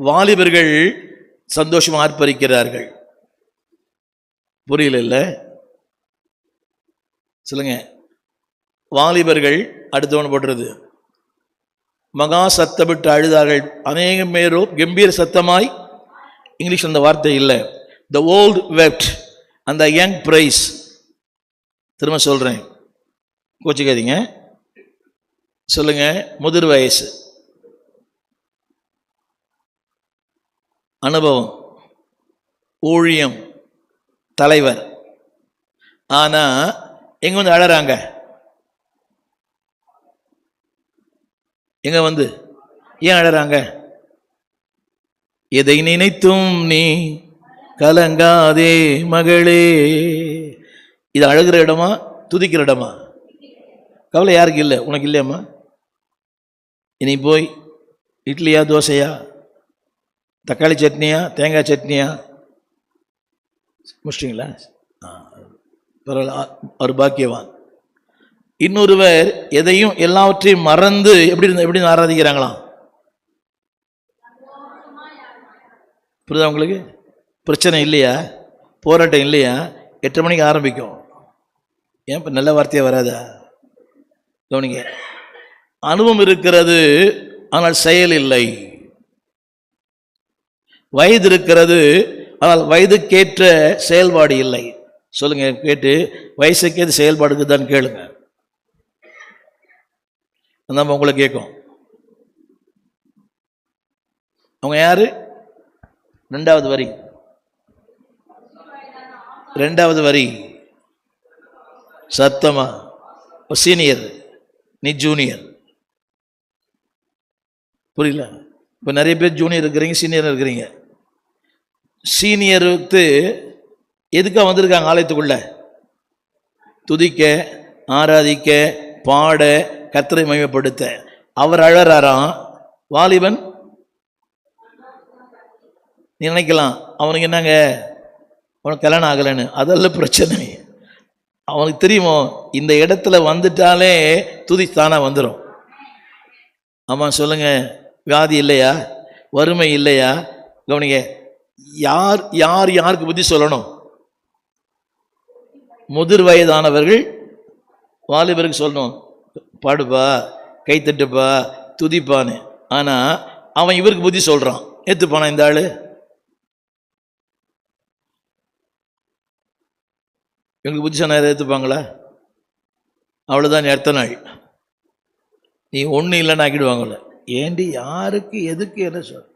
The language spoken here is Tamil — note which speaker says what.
Speaker 1: வாலிபர்கள் சந்தோஷமாக ஆர்ப்பரிக்கிறார்கள். புரியல சொல்லுங்க. வாலிபர்கள் அடுத்தவன் போடுறது மகா சத்தமிட்டு அழுதார்கள், அநேகம் பேரோ கம்பீர சத்தமாய். இங்கிலீஷ் அந்த வார்த்தை இல்லை. The old wept and the young praise. திரும்ப சொல்றேன், கோச்சிக்காதீங்க. சொல்லுங்க. முதிர் வயசு, அனுபவம், ஊழியம், தலைவர். ஆனா எங்க வந்து அழறாங்க? எங்க வந்து ஏன் அழறாங்க? எதை நினைத்தும் நீ கலங்காதே மகளே. இது அழுகிற இடமா துதிக்கிற இடமா? கவலை யாருக்கு இல்லை? உனக்கு இல்லையம்மா? இனி போய் இட்லியா தோசையா தக்காளி சட்னியா தேங்காய் சட்னியா முடிச்சிட்டிங்களா? பரவாயில்ல, ஒரு பாக்கியவான். இன்னொருவர் எதையும் எல்லாவற்றையும் மறந்து எப்படி ஆராதிக்கிறாங்களாம். புரியுதா உங்களுக்கு? பிரச்சனை இல்லையா? போராட்டம் இல்லையா? 8 மணிக்கு ஆரம்பிக்கும். ஏன் இப்போ நல்ல வார்த்தையாக வராதா? கவனிங்க. அனுபவம் இருக்கிறது, ஆனால் செயல் இல்லை. வயது இருக்கிறது, ஆனால் வயதுக்கேற்ற செயல்பாடு இல்லை. சொல்லுங்க, கேட்டு வயசுக்கேற்ற செயல்பாடுக்கு தான் கேளுங்க. நம்ம உங்களை கேட்கும். அவங்க யாரு? ரெண்டாவது வரி சத்தமா. சீனியர், நீ ஜூனியர். புரியல? இப்போ நிறைய பேர் ஜூனியர் இருக்கிறீங்க, சீனியர் இருக்கிறீங்க. சீனியருக்கு எதுக்காக வந்திருக்காங்க ஆலயத்துக்குள்ள? துதிக்க, ஆராதிக்க, பாட, கர்த்தரை மகிமைப்படுத்த. அவர் அழறாராம். வாலிபன் நினைக்கலாம் அவனுக்கு என்னங்க, அவனுக்கு கல்யாணம் ஆகலைன்னு. அதெல்லாம் பிரச்சனை. அவனுக்கு தெரியுமோ இந்த இடத்துல வந்துட்டாலே துதி தானா வந்துடும். ஆமாம் சொல்லுங்க. வியாதி இல்லையா? வறுமை இல்லையா? கவனிங்க. யார் யார் யாருக்கு புத்தி சொல்லணும்? முதிர் வயதானவர்கள் வாலிபருக்கு சொல்லணும், பாடுப்பா, கைத்தட்டுப்பா, துதிப்பான்னு. ஆனா அவன் இவருக்கு புத்தி சொல்றான். ஏத்துப்பானா இந்த ஆளு? இவங்களுக்கு புத்தி சொன்னா ஏத்துப்பாங்களா? அவ்வளவுதான். அடுத்த நாள் நீ ஒண்ணு இல்லைன்னு ஆக்கிடுவாங்கல்ல. ஏண்டி யாருக்கு எதுக்கு என்ன சொல்?